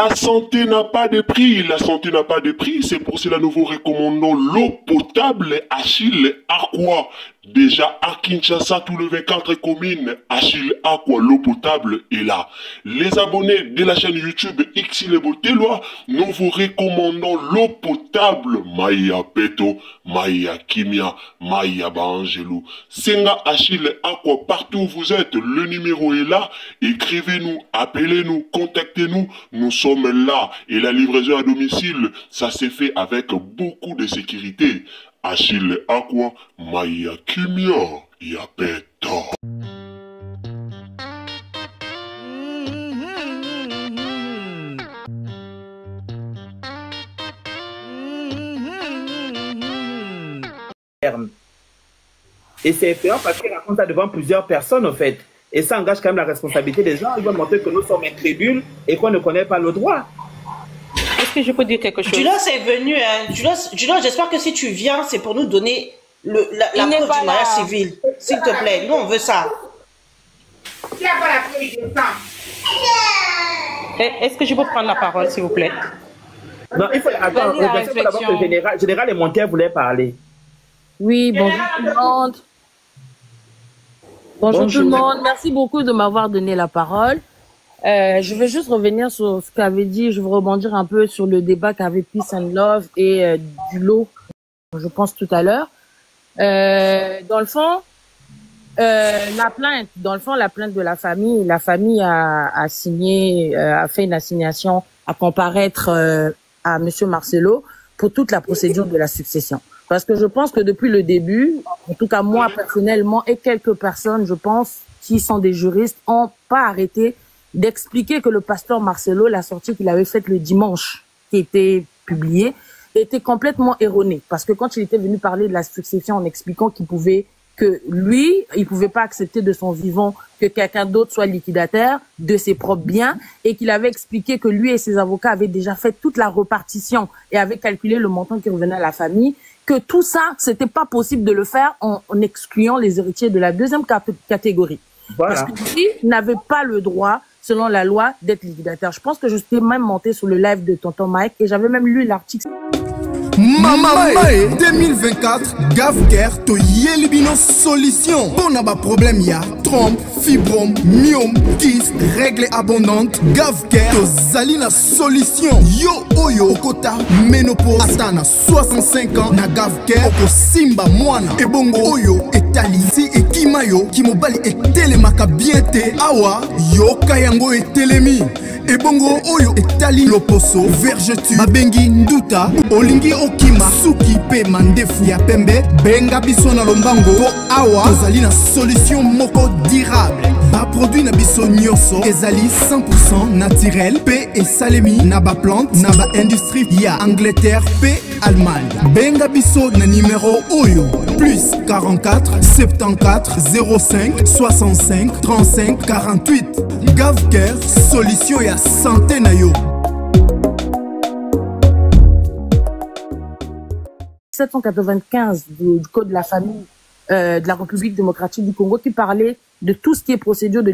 La santé n'a pas de prix. La santé n'a pas de prix. C'est pour cela que nous vous recommandons l'eau potable Achille Aqua. Déjà à Kinshasa, tous les 24 communes, Achille Aqua, l'eau potable est là. Les abonnés de la chaîne YouTube Xile Botelwa, nous vous recommandons l'eau potable Maya Peto, Maya Kimia, Maya Bangelou. Senga Achille Aqua, partout où vous êtes, le numéro est là. Écrivez-nous, appelez-nous, contactez-nous. Nous sommes là. Et la livraison à domicile, ça s'est fait avec beaucoup de sécurité. Achille Aqua, Maya Kimia, Yapeto. Et c'est effrayant parce qu'il raconte ça devant plusieurs personnes, en fait. Et ça engage quand même la responsabilité des gens. Ils vont montrer que nous sommes incrédules et qu'on ne connaît pas le droit. Est-ce que je peux dire quelque chose? Julos est venu. Hein. Julos, j'espère que si tu viens, c'est pour nous donner la preuve du mariage civil. S'il te plaît, nous on veut ça. Est-ce que je peux prendre la parole, s'il vous plaît? Non, il faut attendre. D'abord que le général et Montier voulaient parler. Oui, bonjour tout le monde. Bonjour tout le monde. Merci beaucoup de m'avoir donné la parole. Je vais juste revenir sur ce qu'avait dit, je vais rebondir un peu sur le débat qu'avait Peace and Love et du lot, je pense tout à l'heure. Dans le fond, la plainte de la famille a signé, a fait une assignation à comparaître à Monsieur Marcelo pour toute la procédure de la succession. Parce que je pense que depuis le début, en tout cas moi personnellement et quelques personnes, je pense, qui sont des juristes, ont pas arrêté d'expliquer que le pasteur Marcelo, la sortie qu'il avait faite le dimanche, qui était publiée, était complètement erronée. Parce que quand il était venu parler de la succession en expliquant il pouvait pas accepter de son vivant que quelqu'un d'autre soit liquidataire de ses propres biens et qu'il avait expliqué que lui et ses avocats avaient déjà fait toute la répartition et avaient calculé le montant qui revenait à la famille, que tout ça, c'était pas possible de le faire en excluant les héritiers de la deuxième catégorie. Voilà. Parce que lui n'avait pas le droit, selon la loi, d'être liquidateur. Je pense que je suis même monté sur le live de Tonton Mike et j'avais même lu l'article. Mamae 2024 Gavker to Yelibino solution. Bon aba problème ya trompe, fibrome, myome, kyste, règle abondante. Gavker to zalina solution. Yo oyo okota ménopause atana 65 ans na Gavker oko simba mwana. Ebongo oyo etali si ekimayo kimobali etelemaka biente awa yo kayango etelemi. Ebongo oyo etali loposo vergetu babengi nduta olingi okima suki pe mandefu ya pembe benga biso na lombango po awa tozali na solution moko durable ba produit na biso nyonso ezali 100% naturel pe esalemi na ba plante na ba industrie ya Angleterre pe Allemagne. Benga biso na numéro oyo plus 44 74 05 65 35 48. Gavker solution ya santé na yo. 795 du Code de la famille de la République démocratique du Congo qui parlait de tout ce qui est procédure de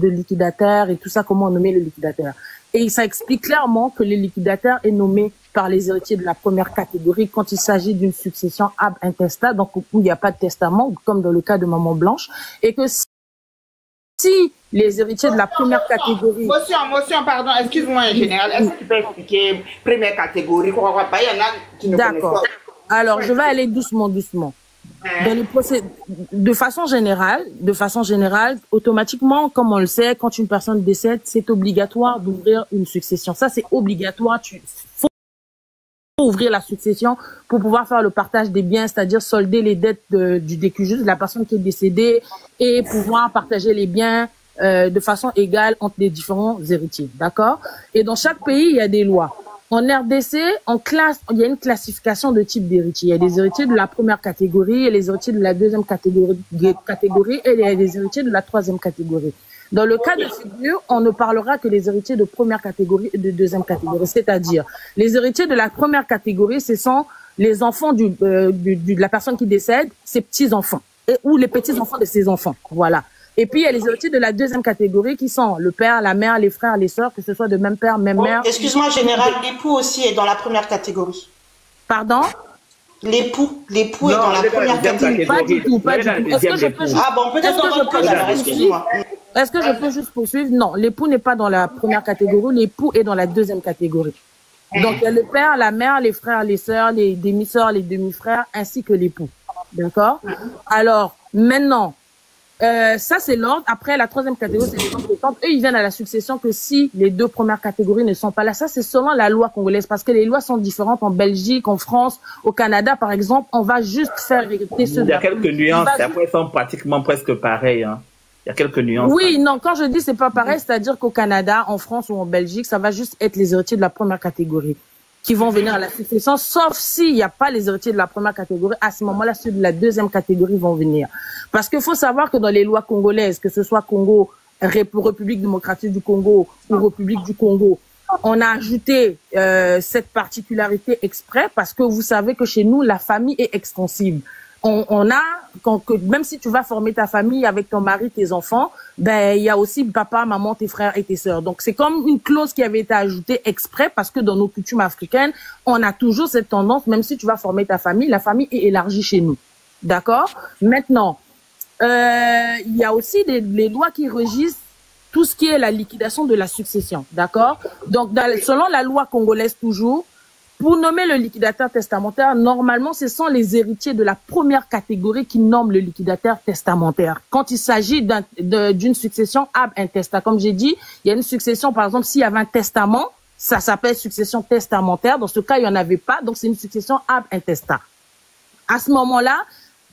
liquidateur et tout ça, comment nommer le liquidateur. Et ça explique clairement que le liquidateur est nommé par les héritiers de la première catégorie quand il s'agit d'une succession ab intestat, donc où il n'y a pas de testament, comme dans le cas de Maman Blanche, et que si les héritiers de la première catégorie... Motion, pardon, excuse-moi, général, est-ce que tu peux expliquer première catégorie? D'accord. Alors, je vais aller doucement. Dans de façon générale, automatiquement, comme on le sait, quand une personne décède, c'est obligatoire d'ouvrir une succession. Ça, c'est obligatoire. Faut ouvrir la succession pour pouvoir faire le partage des biens, c'est-à-dire solder les dettes du décujus, de la personne qui est décédée, et pouvoir partager les biens de façon égale entre les différents héritiers. D'accord? Et dans chaque pays, il y a des lois. En RDC, il y a une classification de type d'héritiers. Il y a des héritiers de la première catégorie et les héritiers de la deuxième catégorie et il y a des héritiers de la troisième catégorie. Dans le cas de figure, on ne parlera que des héritiers de première catégorie et de deuxième catégorie. C'est-à-dire, les héritiers de la première catégorie, ce sont les enfants de la personne qui décède, ses petits-enfants, ou les petits-enfants de ses enfants. Voilà. Et puis, il y a les héritiers de la deuxième catégorie qui sont le père, la mère, les frères, les sœurs, que ce soit de même père, même mère. Excuse-moi, général, l'époux aussi est dans la première catégorie. Pardon? L'époux est dans la première catégorie. Pas du tout, pas du tout. Est-ce que je peux juste... Ah bon, peut-être dans votre cas, alors, excuse-moi. Est-ce que je peux juste poursuivre? Non, l'époux n'est pas dans la première catégorie, l'époux est dans la deuxième catégorie. Donc, il y a le père, la mère, les frères, les sœurs, les demi-sœurs, les demi-frères, ainsi que l'époux. D'accord? Alors, maintenant, ça, c'est l'ordre. Après, la troisième catégorie, c'est les compétentes. Eux, ils viennent à la succession que si les deux premières catégories ne sont pas là. Ça, c'est selon la loi congolaise, parce que les lois sont différentes en Belgique, en France, au Canada, par exemple. On va juste faire hériter ceux. Il y a quelques nuances. Après, ils sont pratiquement presque pareils, hein. Il y a quelques nuances. Oui, non, quand je dis c'est pas pareil, c'est-à-dire qu'au Canada, en France ou en Belgique, ça va juste être les héritiers de la première catégorie qui vont venir à la succession, sauf s'il n'y a pas les héritiers de la première catégorie. À ce moment-là, ceux de la deuxième catégorie vont venir. Parce qu'il faut savoir que dans les lois congolaises, que ce soit Congo, République démocratique du Congo ou République du Congo, on a ajouté cette particularité exprès parce que vous savez que chez nous, la famille est extensive. On a, même si tu vas former ta famille avec ton mari, tes enfants, ben il y a aussi papa, maman, tes frères et tes sœurs. Donc c'est comme une clause qui avait été ajoutée exprès parce que dans nos coutumes africaines, on a toujours cette tendance, même si tu vas former ta famille, la famille est élargie chez nous. D'accord? Maintenant, il y a aussi les lois qui régissent tout ce qui est la liquidation de la succession. D'accord? Donc selon la loi congolaise toujours, pour nommer le liquidateur testamentaire, normalement, ce sont les héritiers de la première catégorie qui nomment le liquidateur testamentaire. Quand il s'agit d'une succession ab intesta, comme j'ai dit, il y a une succession, par exemple, s'il y avait un testament, ça s'appelle succession testamentaire. Dans ce cas, il n'y en avait pas, donc c'est une succession ab intesta. À ce moment-là,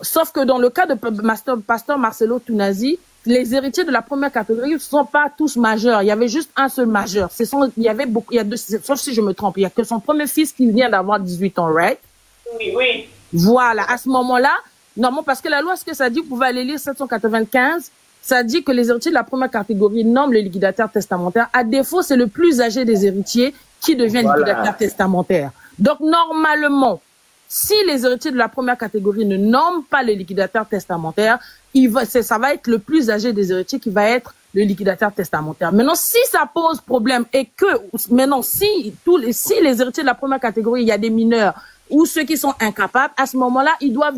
sauf que dans le cas de Pasteur Marcelo Tounazi, les héritiers de la première catégorie ne sont pas tous majeurs. Il y avait juste un seul majeur. Il y avait beaucoup, il y a deux, sauf si je me trompe, il y a que son premier fils qui vient d'avoir 18 ans, right? Oui, oui. Voilà. À ce moment-là, normalement, parce que la loi, ce que ça dit, vous pouvez aller lire 795, ça dit que les héritiers de la première catégorie nomment le liquidateur testamentaire. À défaut, c'est le plus âgé des héritiers qui devient liquidateur testamentaire. Donc, normalement, si les héritiers de la première catégorie ne nomment pas le liquidateur testamentaire, ça va être le plus âgé des héritiers qui va être le liquidateur testamentaire. Maintenant, si ça pose problème et que, maintenant, si les héritiers de la première catégorie, il y a des mineurs ou ceux qui sont incapables, à ce moment-là, ils doivent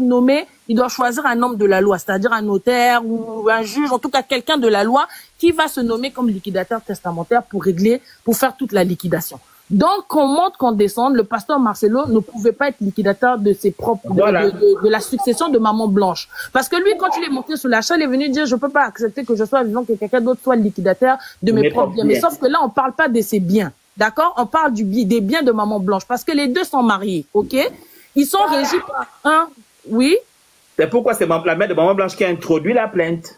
choisir un homme de la loi, c'est-à-dire un notaire ou un juge, en tout cas quelqu'un de la loi qui va se nommer comme liquidateur testamentaire pour faire toute la liquidation. Donc, qu'on monte, qu'on descende, le pasteur Marcelo ne pouvait pas être liquidateur de ses propres, de la succession de Maman Blanche. Parce que lui, quand il est monté sur l'achat, il est venu dire, je peux pas accepter que je sois vivant, que quelqu'un d'autre soit le liquidateur de mes propres biens. Mais sauf que là, on parle pas de ses biens. D'accord? On parle des biens de Maman Blanche. Parce que les deux sont mariés. OK? Ils sont régis par un, oui? C'est pourquoi c'est la mère de Maman Blanche qui a introduit la plainte.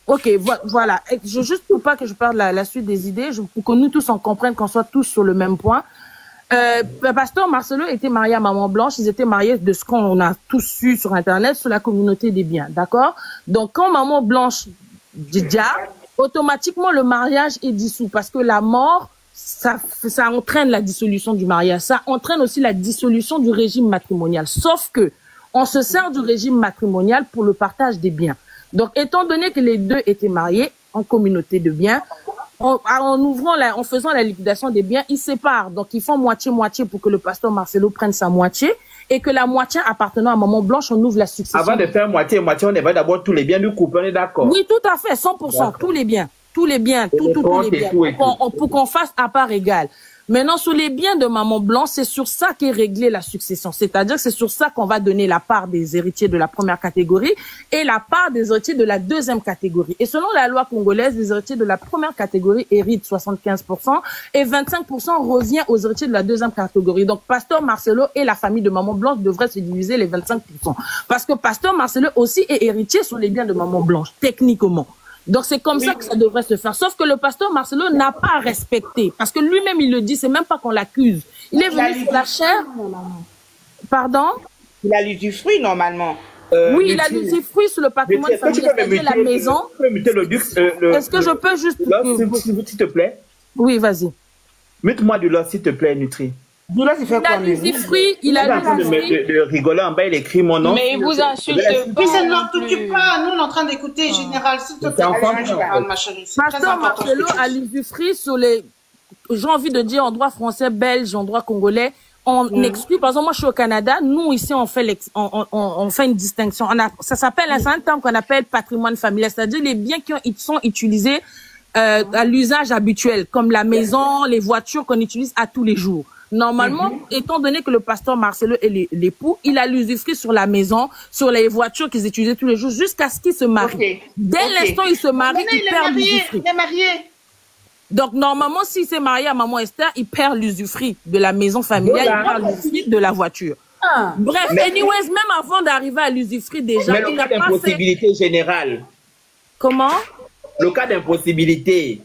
Ok, voilà. Juste pour pas que je parle la suite des idées, pour que nous tous on comprenne, qu'on soit tous sur le même point. Pasteur Marcelo était marié à Maman Blanche. Ils étaient mariés de ce qu'on a tous su sur Internet, sur la communauté des biens. D'accord? Donc, quand Maman Blanche dit automatiquement le mariage est dissous parce que la mort, ça entraîne la dissolution du mariage. Ça entraîne aussi la dissolution du régime matrimonial. Sauf que on se sert du régime matrimonial pour le partage des biens. Donc, étant donné que les deux étaient mariés en communauté de biens, en faisant la liquidation des biens, ils séparent. Donc, ils font moitié-moitié pour que le pasteur Marcelo prenne sa moitié et que la moitié appartenant à Maman Blanche, on ouvre la succession. Avant de faire moitié-moitié, on évalue d'abord tous les biens du couple, on est d'accord? Oui, tout à fait, 100%, tous les biens, tous les biens, tous les biens, pour qu'on fasse à part égale. Maintenant, sur les biens de Maman Blanche, c'est sur ça qu'est réglée la succession. C'est-à-dire que c'est sur ça qu'on va donner la part des héritiers de la première catégorie et la part des héritiers de la deuxième catégorie. Et selon la loi congolaise, les héritiers de la première catégorie héritent 75% et 25% revient aux héritiers de la deuxième catégorie. Donc, Pasteur Marcelo et la famille de Maman Blanche devraient se diviser les 25%. Parce que Pasteur Marcelo aussi est héritier sur les biens de Maman Blanche, techniquement. Donc, c'est comme ça que ça devrait se faire. Sauf que le pasteur Marcelo n'a pas respecté. Parce que lui-même, il le dit, c'est même pas qu'on l'accuse. Il est venu sur la chair. Pardon? Il a l'usufruit, normalement. Oui, il a l'usufruit sur le patrimoine familial, c'est-à-dire la maison. Est-ce que je peux juste... S'il te plaît. Oui, vas-y. Mute-moi du lord, s'il te plaît, Nutri. Doula, il fait Il a quoi, l'usufruit, il a l'usufruit. De rigoler en bas, il écrit mon nom. Mais il vous insulte pas. Puis ça ne non t'occupe plus. pas. Nous, on est en train d'écouter, général. S'il te plaît, ma chérie. C'est très Pasteur important. ce que Marcelo tu a dis. l'usufruit sur les, j'ai envie de dire en droit français, belge, en droit congolais. On exclut, par exemple, moi je suis au Canada, nous ici on fait on fait une distinction. Ça s'appelle, c'est un terme qu'on appelle patrimoine familial, c'est-à-dire les biens qui sont utilisés à l'usage habituel, comme la maison, les voitures qu'on utilise à tous les jours. Normalement, étant donné que le pasteur Marcelo est l'époux, il a l'usufruit sur la maison, sur les voitures qu'ils utilisaient tous les jours, jusqu'à ce qu'il se marie. Dès l'instant où il se marie, il perd l'usufruit. Il est marié. Donc, normalement, s'il s'est marié à maman Esther, il perd l'usufruit de la maison familiale, il perd l'usufruit de la voiture. Bref, anyways, même avant d'arriver à l'usufruit déjà, Mais le il cas n'a pas fait... d'impossibilité générale. Comment? Le cas d'impossibilité.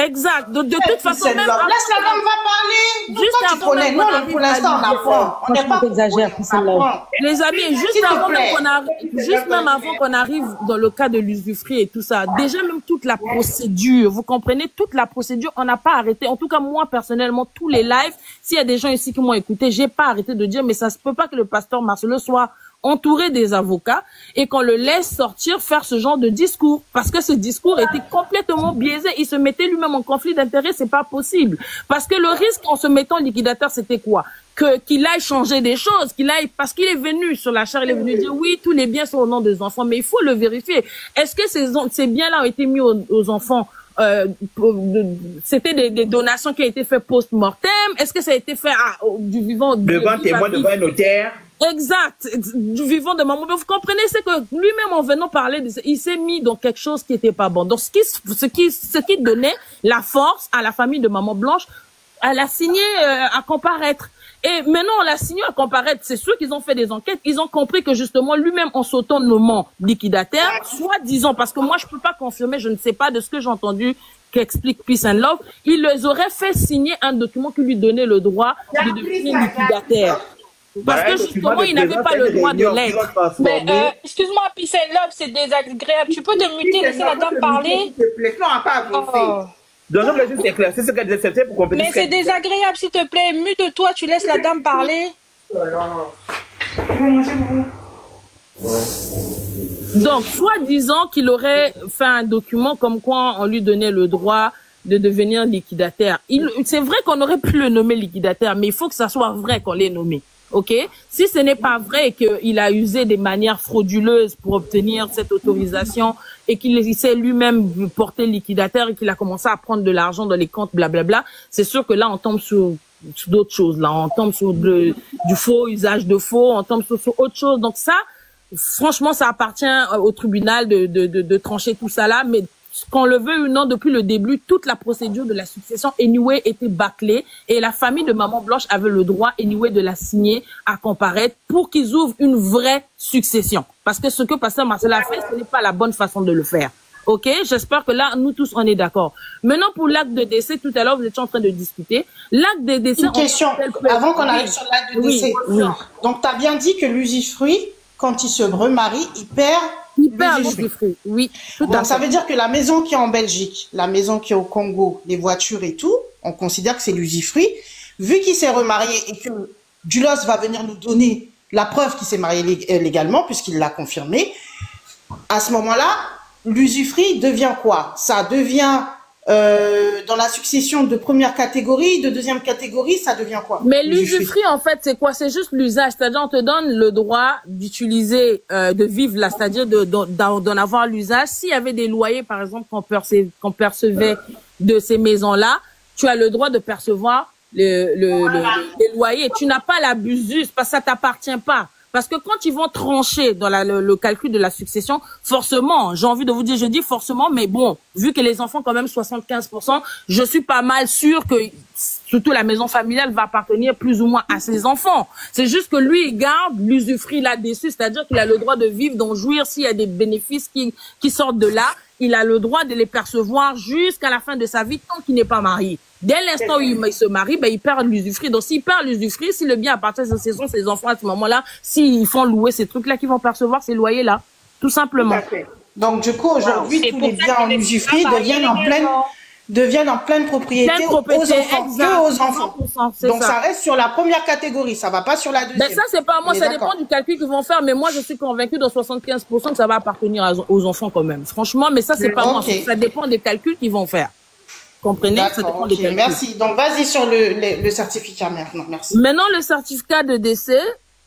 Exact. De toute façon, même... Laisse la dame va parler. Juste Toi, tu avant connais. même Nous, qu'on arrive pour l'instant, on à apprend. On n'est pas... Exagère, Les amis, juste S'il te avant plaît. même avant qu'on arrive dans le cas de l'usufruit et tout ça, déjà même toute la procédure, vous comprenez, toute la procédure, on n'a pas arrêté. En tout cas, moi, personnellement, tous les lives, s'il y a des gens ici qui m'ont écouté, j'ai pas arrêté de dire, mais ça se peut pas que le pasteur Marcelo soit entouré des avocats et qu'on le laisse sortir faire ce genre de discours, parce que ce discours était complètement biaisé. Il se mettait lui-même en conflit d'intérêts, c'est pas possible. Parce que le risque en se mettant liquidateur, c'était quoi? Qu'il aille changer des choses, parce qu'il est venu sur la chaire, il est venu dire oui, tous les biens sont au nom des enfants, mais il faut le vérifier. Est-ce que ces biens-là ont été mis aux enfants? C'était des donations qui ont été faites post-mortem? Est-ce que ça a été fait du vivant? Devant témoin, devant un notaire. Exact, du vivant de maman. Mais vous comprenez, c'est que lui-même, en venant parler de ça, il s'est mis dans quelque chose qui était pas bon. Donc, ce qui donnait la force à la famille de maman Blanche à la signer à comparaître. Et maintenant, on l'a signé à comparaître. C'est sûr qu'ils ont fait des enquêtes. Ils ont compris que justement, lui-même, en s'autonomant liquidataire, soi-disant, parce que moi, je peux pas confirmer, je ne sais pas de ce que j'ai entendu qu'explique Peace and Love, il les aurait fait signer un document qui lui donnait le droit de devenir liquidataire. Parce que justement, il n'avait pas le droit de l'être. Mais excuse-moi, Peace and Love, c'est désagréable. Tu peux te muter, laisser la dame parler? S'il te plaît, on n'a pas avancé. Oh. Donc, le juste éclair. C'est ce qu'elle disait pour compléter. Mais c'est désagréable, s'il te plaît. Mute-toi, tu laisses la dame parler. Donc, soi-disant qu'il aurait fait un document comme quoi on lui donnait le droit de devenir liquidataire. C'est vrai qu'on aurait pu le nommer liquidataire, mais il faut que ça soit vrai qu'on l'ait nommé. OK? Si ce n'est pas vrai et qu'il a usé des manières frauduleuses pour obtenir cette autorisation et qu'il s'est lui-même porté liquidataire et qu'il a commencé à prendre de l'argent dans les comptes, blablabla, c'est sûr que là, on tombe sur d'autres choses. Là, on tombe sur du faux, usage de faux, on tombe sur autre chose. Donc ça, franchement, ça appartient au tribunal de trancher tout ça là, mais qu'on le veut ou non, depuis le début, toute la procédure de la succession, anyway, était bâclée et la famille de Maman Blanche avait le droit, anyway, de la signer à comparaître pour qu'ils ouvrent une vraie succession. Parce que ce que Pasteur Marcelo a fait, ce n'est pas la bonne façon de le faire. OK? J'espère que là, nous tous, on est d'accord. Maintenant, pour l'acte de décès, tout à l'heure, vous étiez en train de discuter. L'acte de décès... Une question, avant qu'on arrive sur l'acte de décès. Oui. Donc, tu as bien dit que l'usufruit, quand il se remarie, il perd l'usufruit. Oui, tout à Donc, fait. ça veut dire que la maison qui est en Belgique, la maison qui est au Congo, les voitures et tout, on considère que c'est l'usufruit. Vu qu'il s'est remarié et que Dulos va venir nous donner la preuve qu'il s'est marié légalement, puisqu'il l'a confirmé, à ce moment-là, l'usufruit devient quoi? Ça devient, dans la succession de première catégorie, de deuxième catégorie, ça devient quoi? Mais l'usufruit, en fait, c'est quoi? C'est juste l'usage. C'est-à-dire, on te donne le droit d'utiliser, de vivre là, c'est-à-dire d'en avoir l'usage. S'il y avait des loyers, par exemple, qu'on percevait de ces maisons-là, tu as le droit de percevoir les loyers. Tu n'as pas l'abusus parce que ça t'appartient pas. Parce que quand ils vont trancher dans le calcul de la succession, forcément, j'ai envie de vous dire, je dis forcément, mais bon, vu que les enfants quand même 75%, je suis pas mal sûre que surtout la maison familiale va appartenir plus ou moins à ses enfants. C'est juste que lui, il garde l'usufruit là-dessus, c'est-à-dire qu'il a le droit de vivre, d'en jouir s'il y a des bénéfices qui sortent de là. Il a le droit de les percevoir jusqu'à la fin de sa vie tant qu'il n'est pas marié. Dès l'instant où il se marie, ben, il perd l'usufruit. Donc, s'il perd l'usufruit, si le bien appartient à ses enfants à ce moment-là, s'ils font louer ces trucs-là, qu'ils vont percevoir ces loyers-là. Tout simplement. Donc, du coup, aujourd'hui, tous les biens en usufruit deviennent en pleine... deviennent en pleine propriété, aux enfants, que aux enfants. Donc ça reste sur la première catégorie, ça va pas sur la deuxième. Mais ça, c'est pas moi, ça dépend du calcul qu'ils vont faire, mais moi, je suis convaincue dans 75% que ça va appartenir aux enfants quand même. Franchement, mais ça, c'est pas moi, ça dépend des calculs qu'ils vont faire. Comprenez? Ça dépend des calculs. Merci. Donc, vas-y sur le certificat maintenant. Merci. Maintenant, le certificat de décès.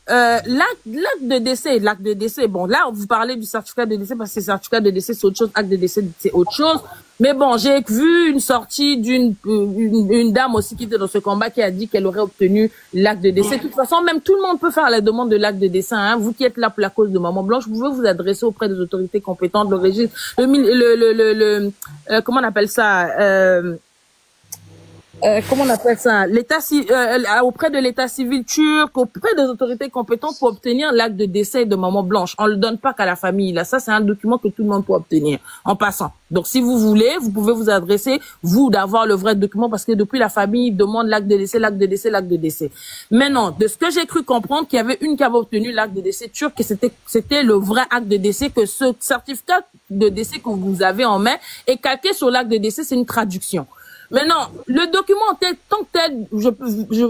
L'acte de décès, bon, là, vous parlez du certificat de décès parce que le certificat de décès, c'est autre chose, acte de décès, c'est autre chose. Mais bon, j'ai vu une sortie une dame aussi qui était dans ce combat qui a dit qu'elle aurait obtenu l'acte de décès. De toute façon, même tout le monde peut faire la demande de l'acte de décès, hein. Vous qui êtes là pour la cause de Maman Blanche, vous pouvez vous adresser auprès des autorités compétentes, le registre, comment on appelle ça, comment on appelle ça, auprès de l'état civil turc, auprès des autorités compétentes pour obtenir l'acte de décès de Maman Blanche. On le donne pas qu'à la famille, là. Ça, c'est un document que tout le monde peut obtenir, en passant. Donc, si vous voulez, vous pouvez vous adresser, vous, d'avoir le vrai document, parce que depuis la famille demande l'acte de décès, l'acte de décès, l'acte de décès. Maintenant, de ce que j'ai cru comprendre, qu'il y avait une qui avait obtenu l'acte de décès turc, et c'était le vrai acte de décès, que ce certificat de décès que vous avez en main est calqué sur l'acte de décès, c'est une traduction. Maintenant, le document tant que tel,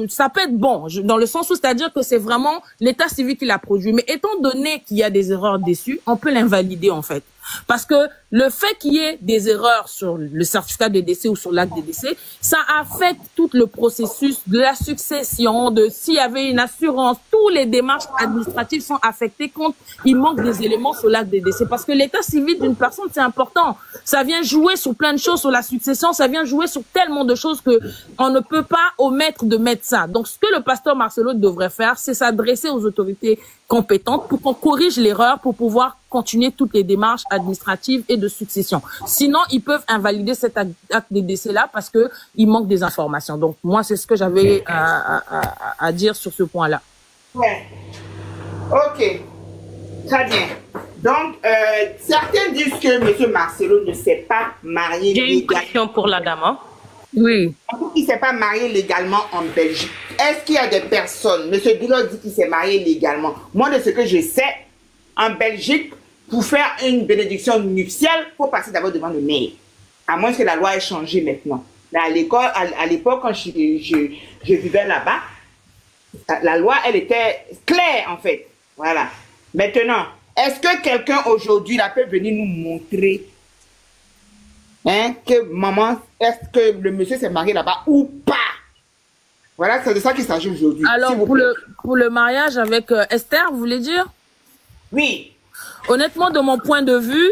ça peut être bon, dans le sens où c'est-à-dire que c'est vraiment l'état civil qui l'a produit. Mais étant donné qu'il y a des erreurs dessus, on peut l'invalider en fait. Parce que le fait qu'il y ait des erreurs sur le certificat de décès ou sur l'acte de décès, ça affecte tout le processus de la succession, de s'il y avait une assurance, tous les démarches administratives sont affectées quand il manque des éléments sur l'acte de décès. Parce que l'état civil d'une personne, c'est important. Ça vient jouer sur plein de choses, sur la succession, ça vient jouer sur tellement de choses que on ne peut pas omettre de mettre ça. Donc, ce que le pasteur Marcelo devrait faire, c'est s'adresser aux autorités compétentes pour qu'on corrige l'erreur, pour pouvoir continuer toutes les démarches administratives et de succession. Sinon, ils peuvent invalider cet acte de décès-là parce que il manque des informations. Donc, moi, c'est ce que j'avais à dire sur ce point-là. Ouais. Ok. Très bien. Donc, certains disent que M. Marcelo ne s'est pas marié légalement. J'ai une question pour la dame. Hein? Oui. Il ne s'est pas marié légalement en Belgique. Est-ce qu'il y a des personnes, M. Dilo dit qu'il s'est marié légalement. Moi, de ce que je sais, en Belgique, pour faire une bénédiction nuptiale, il faut passer d'abord devant le maire. À moins que la loi ait changé maintenant. Mais à l'époque, quand je vivais là-bas, la loi, elle était claire, en fait. Voilà. Maintenant, est-ce que quelqu'un aujourd'hui là peut venir nous montrer que maman, est-ce que le monsieur s'est marié là-bas ou pas? Voilà, c'est de ça qu'il s'agit aujourd'hui. Alors, pour le mariage avec Esther, vous voulez dire? Oui. Honnêtement, de mon point de vue,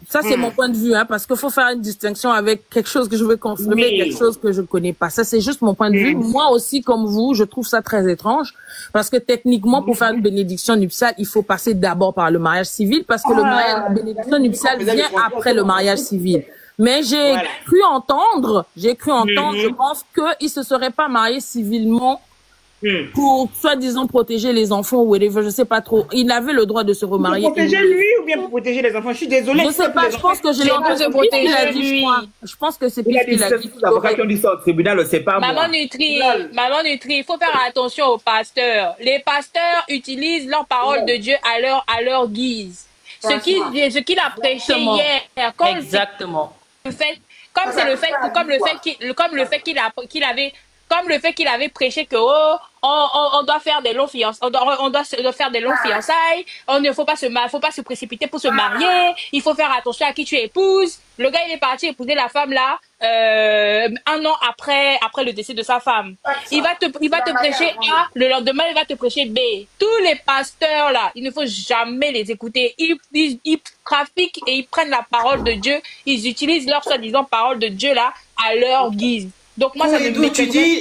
ça c'est mon point de vue, hein, parce qu'il faut faire une distinction avec quelque chose que je veux confirmer, quelque chose que je connais pas. Ça c'est juste mon point de vue. Moi aussi, comme vous, je trouve ça très étrange, parce que techniquement, pour faire une bénédiction nuptiale, il faut passer d'abord par le mariage civil, parce que la bénédiction nuptiale vient après le mariage civil. Mais j'ai cru entendre, je pense qu'il se serait pas marié civilement pour soi-disant protéger les enfants ou whatever, je sais pas trop. Il avait le droit de se remarier. Pour protéger lui ou bien pour protéger les enfants? Je suis désolée. Je sais pas, je pense que je l'ai entendu protéger lui. Je pense que c'est plus qu'il a dit. L'avocat qui ont dit ça au tribunal, c'est pas moi. Maman Nutri, il faut faire attention aux pasteurs. Les pasteurs utilisent leur parole de Dieu à leur guise. Ce qu'il a prêché hier. Exactement. Comme le fait qu'il avait prêché que on doit faire des longs fiançailles, on doit faire des longues fiançailles, il ne faut pas se précipiter pour se marier, il faut faire attention à qui tu épouses. Le gars il est parti épouser la femme là 1 an après le décès de sa femme. Il va te prêcher A, le lendemain il va te prêcher B. Tous les pasteurs là, il ne faut jamais les écouter. Ils trafiquent et ils prennent la parole de Dieu, ils utilisent leur soi-disant parole de Dieu là à leur guise. Donc moi ça me m'étonne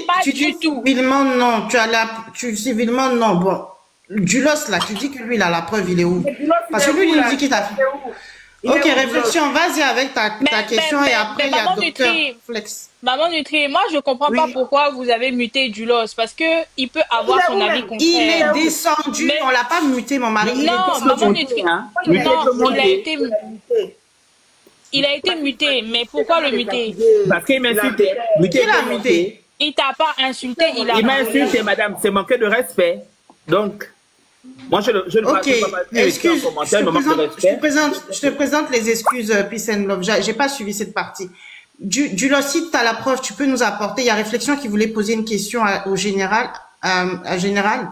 pas du tout. Civilement non, civilement non. Bon, Dulos là, tu dis que lui il a la preuve, il est où? Parce que lui il dit qu'il t'a fait. Ok, réflexion, vas-y avec ta question et après il y a docteur Flex. Maman Nutri, moi je comprends pas pourquoi vous avez muté Dulos, parce que il peut avoir son avis contraire. Il est descendu, on l'a pas muté mon mari. Non, Maman Nutri, il a été muté, mais pourquoi le muter? Parce qu'il m'a insulté. Qui l'a muté? Il t'a pas insulté, il m'a insulté, madame. C'est manquer de respect. Donc, moi, je ne vais pas excuse, je te présente les excuses Peace and Love. J'ai pas suivi cette partie. Du si tu as la preuve, tu peux nous apporter. Il y a Réflexion qui voulait poser une question au général, à Général.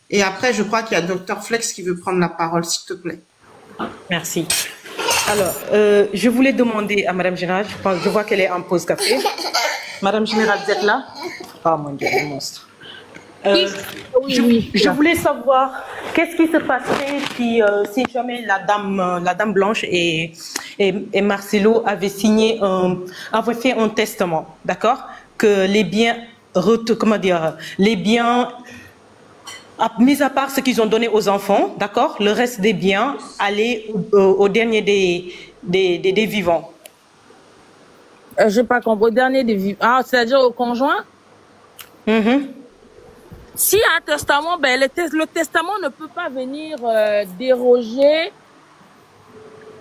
Et après, je crois qu'il y a Dr Flex qui veut prendre la parole, s'il te plaît. Merci. Alors, je voulais demander à Madame Générale, je vois qu'elle est en pause café. Madame Générale, vous êtes là? Oh mon Dieu, le monstre. Je voulais savoir qu'est-ce qui se passerait si jamais la dame blanche et Marcelo avaient fait un testament, d'accord? Que les biens, les biens, mis à part ce qu'ils ont donné aux enfants, d'accord? Le reste des biens allait au dernier des vivants. Je n'ai pas compris. Au dernier des vivants. Ah, c'est-à-dire au conjoint? S'il y a un testament, ben, le testament ne peut pas venir déroger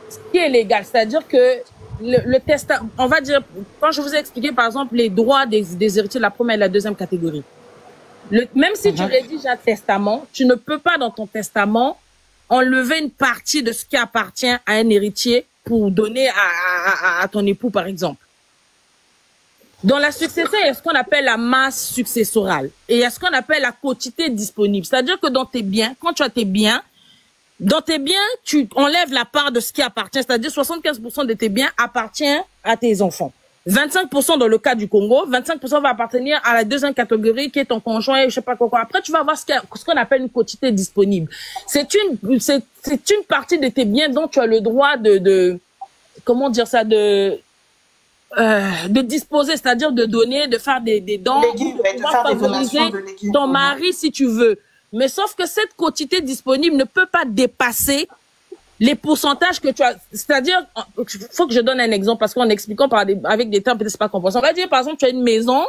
ce qui est légal. C'est-à-dire que le testament, on va dire, quand je vous ai expliqué par exemple les droits des héritiers de la première et de la deuxième catégorie, même si tu rédiges un testament, tu ne peux pas dans ton testament enlever une partie de ce qui appartient à un héritier pour donner à ton époux par exemple. Dans la succession, il y a ce qu'on appelle la masse successorale et il y a ce qu'on appelle la quotité disponible. C'est-à-dire que dans tes biens, quand tu as tes biens, dans tes biens, tu enlèves la part de ce qui appartient. C'est-à-dire 75% de tes biens appartient à tes enfants. 25% dans le cas du Congo, 25% va appartenir à la deuxième catégorie qui est ton conjoint et je sais pas quoi. Après, tu vas avoir ce qu'on appelle une quotité disponible. C'est une partie de tes biens dont tu as le droit comment dire ça, de disposer, c'est-à-dire de donner, de faire des dons, de pouvoir favoriser ton mari si tu veux. Mais sauf que cette quotité disponible ne peut pas dépasser les pourcentages que tu as. C'est-à-dire, faut que je donne un exemple parce qu'en expliquant avec des termes peut-être c'est pas compréhensible. On va dire par exemple tu as une maison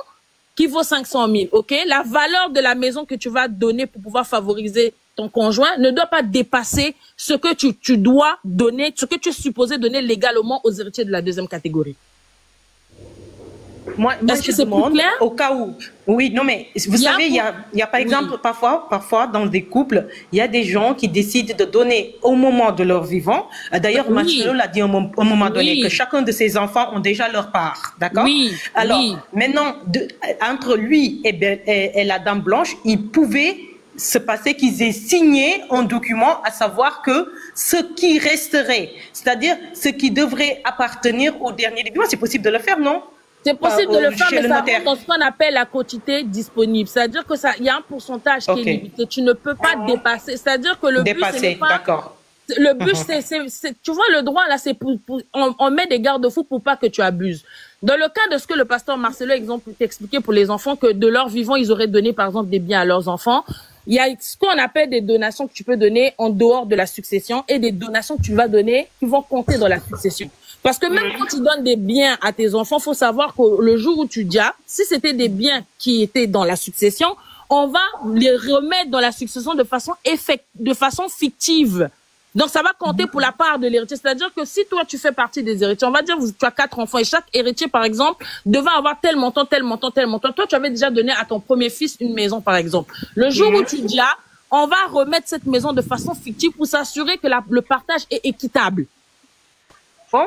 qui vaut 500 000, ok? La valeur de la maison que tu vas donner pour pouvoir favoriser ton conjoint ne doit pas dépasser ce que tu dois donner, ce que tu es supposé donner légalement aux héritiers de la deuxième catégorie. Moi je demande au cas où. Oui, non, mais vous savez, il y a par exemple, parfois, dans des couples, il y a des gens qui décident de donner au moment de leur vivant. D'ailleurs, Marcelo l'a dit au moment donné, que chacun de ses enfants ont déjà leur part. D'accord? Alors, maintenant, entre lui et la dame blanche, il pouvait se passer qu'ils aient signé un document, à savoir que ce qui resterait, c'est-à-dire ce qui devrait appartenir au dernier des vivants, c'est possible de le faire, non? C'est possible de le faire, mais ça rentre dans ce qu'on appelle la quotité disponible. C'est-à-dire que il y a un pourcentage qui est limité. Tu ne peux pas dépasser. C'est-à-dire que le but, c'est pas... Le but, tu vois, le droit, là, c'est on met des garde-fous pour pas que tu abuses. Dans le cas de ce que le pasteur Marcelo, exemple, t'expliquait pour les enfants, que de leur vivant, ils auraient donné, par exemple, des biens à leurs enfants. Il y a ce qu'on appelle des donations que tu peux donner en dehors de la succession et des donations que tu vas donner qui vont compter dans la succession. Parce que même quand tu donnes des biens à tes enfants, faut savoir que le jour où tu dis, si c'était des biens qui étaient dans la succession, on va les remettre dans la succession de façon fictive. Donc, ça va compter pour la part de l'héritier. C'est-à-dire que si toi, tu fais partie des héritiers, on va dire que tu as 4 enfants et chaque héritier, par exemple, devait avoir tel montant, tel montant, tel montant. Toi, tu avais déjà donné à ton premier fils une maison, par exemple. Le jour où tu dis, on va remettre cette maison de façon fictive pour s'assurer que le partage est équitable. Bon?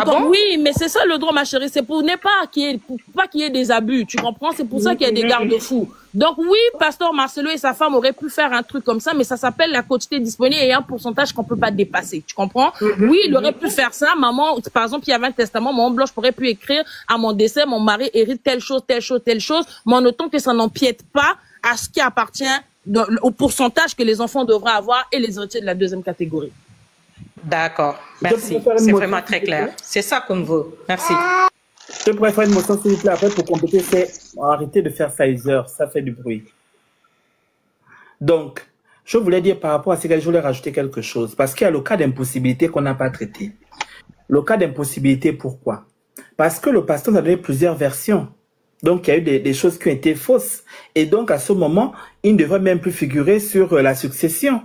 Bon? Oui, mais c'est ça le droit, ma chérie. C'est pour pas qu'il y ait des abus. Tu comprends? C'est pour ça qu'il y a des garde-fous. Donc oui, pasteur Marcelo et sa femme auraient pu faire un truc comme ça, mais ça s'appelle la quotité disponible et un pourcentage qu'on peut pas dépasser. Tu comprends? Oui, il aurait pu faire ça. Maman, par exemple, il y avait un testament, maman blanche pourrait pu écrire à mon décès, mon mari hérite telle chose, telle chose, telle chose, mais en autant que ça n'empiète pas à ce qui appartient au pourcentage que les enfants devraient avoir et les héritiers de la deuxième catégorie. D'accord, merci. C'est vraiment très clair. C'est ça qu'on veut. Merci. Je pourrais faire une motion, s'il vous plaît, après, pour compléter, c'est arrêter de faire Pfizer, ça fait du bruit. Donc, je voulais dire par rapport à ce que je voulais rajouter quelque chose, parce qu'il y a le cas d'impossibilité qu'on n'a pas traité. Le cas d'impossibilité, pourquoi? Parce que le pasteur a donné plusieurs versions. Donc, il y a eu des choses qui ont été fausses. Et donc, à ce moment, il ne devrait même plus figurer sur la succession.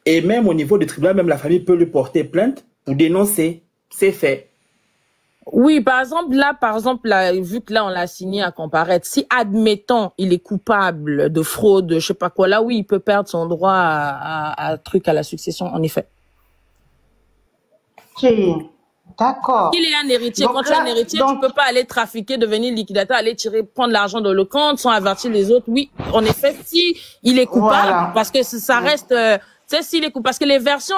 Et même au niveau du tribunal, même la famille peut lui porter plainte pour dénoncer. C'est fait. Oui, par exemple, là, vu que là, on l'a assigné à comparaître, si, admettons, il est coupable de fraude, je sais pas quoi, là, oui, il peut perdre son droit à la succession, en effet. Ok. D'accord. Il est un héritier. Donc Quand tu es un héritier, tu peux pas aller trafiquer, devenir liquidateur, aller tirer, prendre l'argent dans le compte sans avertir les autres. Oui, en effet, si il est coupable, Voilà. parce que ça reste, tu sais, s'il est coupable, parce que les versions,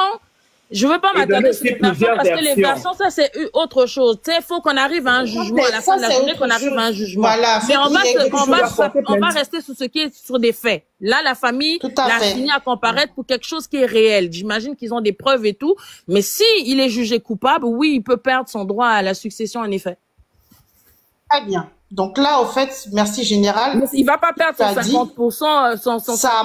je veux pas m'attarder sur les versions, parce que les versions, ça, c'est autre chose. Tu sais, il faut qu'on arrive à un jugement, à la fin de la journée, qu'on arrive à un jugement. Voilà. Mais on va rester sur ce qui est sur des faits. Là, la famille l'a fini à comparaître pour quelque chose qui est réel. J'imagine qu'ils ont des preuves et tout. Mais si il est jugé coupable, oui, il peut perdre son droit à la succession, en effet. Très bien. Donc là, au fait, merci Général. Mais il va pas perdre son 50%, son ça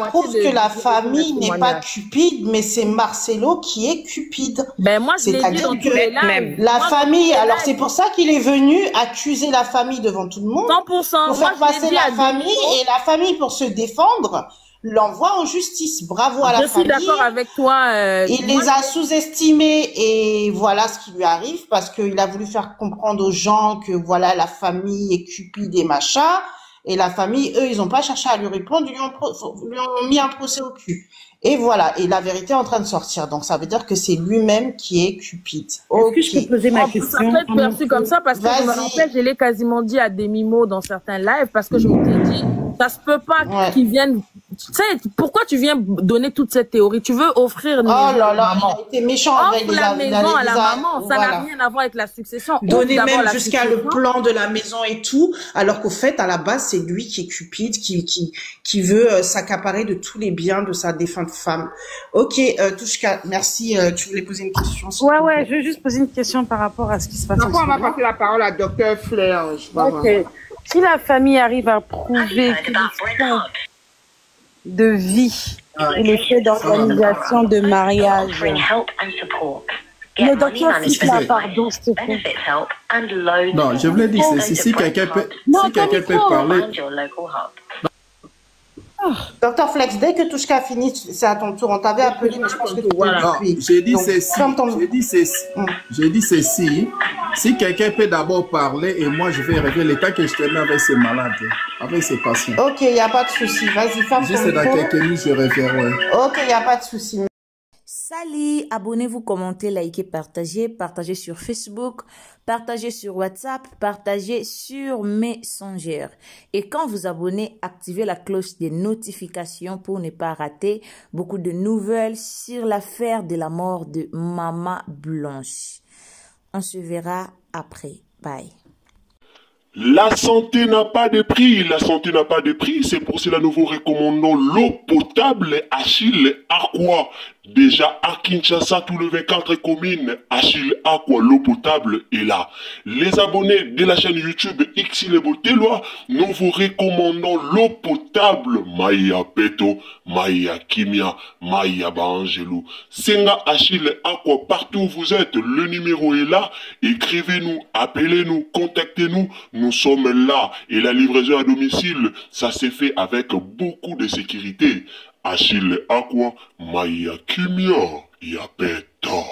prouve que la famille n'est pas cupide, mais c'est Marcelo qui est cupide. Ben moi, je l'ai dit dans tous les lives. La famille, alors c'est pour ça qu'il est venu accuser la famille devant tout le monde. 100%. Pour faire passer la famille, et la famille, pour se défendre, l'envoie en justice. Bravo à la famille. Je suis d'accord avec toi. Il les a sous-estimés et voilà ce qui lui arrive parce qu'il a voulu faire comprendre aux gens que voilà, la famille est cupide et machin. Et la famille, eux, ils n'ont pas cherché à lui répondre, lui ont mis un procès au cul. Et voilà. Et la vérité est en train de sortir. Donc, ça veut dire que c'est lui-même qui est cupide. Est-ce que je peux poser ma question? Ça peut être perçu comme ça parce que je me rappelle, je l'ai quasiment dit à demi-mots dans certains lives parce que je m'étais dit, ça se peut pas qu'ils viennent. Tu sais, pourquoi tu viens donner toute cette théorie? Tu veux offrir une maison à la maman. Il a été méchant avec la maison à la maman. Ça n'a rien à voir avec la succession. Donner même jusqu'à le plan de la maison et tout, alors qu'au fait, à la base, c'est lui qui est cupide, qui veut s'accaparer de tous les biens de sa défunte femme. Ok, Touchka, merci. Tu voulais poser une question? Ouais, je veux juste poser une question par rapport à ce qui se passe. Donc, on va passer la parole à Dr. Flair. Ok. Si la famille arrive à prouver que de vie et le fait d'organisation de mariage. Le docteur Fitla, pardon, s'il te plaît. Non, je voulais dire ceci, si quelqu'un peut parler. Docteur Flex, dès que Touchka finit, c'est à ton tour. On t'avait appelé, mais je pense que tu voilà. J'ai dit ceci. Si quelqu'un peut d'abord parler et moi je vais régler l'état que je te mets avec ces malades, avec ces patients. Ok, il n'y a pas de souci. Vas-y, ferme ton micro. Juste dans quelques minutes, je reviendrai. Ok, il n'y a pas de souci. Salut, abonnez-vous, commentez, likez, partagez sur Facebook, partagez sur WhatsApp, partagez sur Messenger. Et quand vous abonnez, activez la cloche des notifications pour ne pas rater beaucoup de nouvelles sur l'affaire de la mort de Maman Blanche. On se verra après. Bye. La santé n'a pas de prix, la santé n'a pas de prix, c'est pour cela nous vous recommandons l'eau potable Achille Aqua. Déjà à Kinshasa, tous les 24 communes, Achille Aqua, l'eau potable est là. Les abonnés de la chaîne YouTube Xilebo Teloa, nous vous recommandons l'eau potable Maya Peto, Maya Kimia, Maya Bangelou. Senga Achille Aqua, partout où vous êtes, le numéro est là. Écrivez-nous, appelez-nous, contactez-nous. Nous sommes là et la livraison à domicile, ça s'est fait avec beaucoup de sécurité. Achille Aqua, Maya Kimia, Yapeto.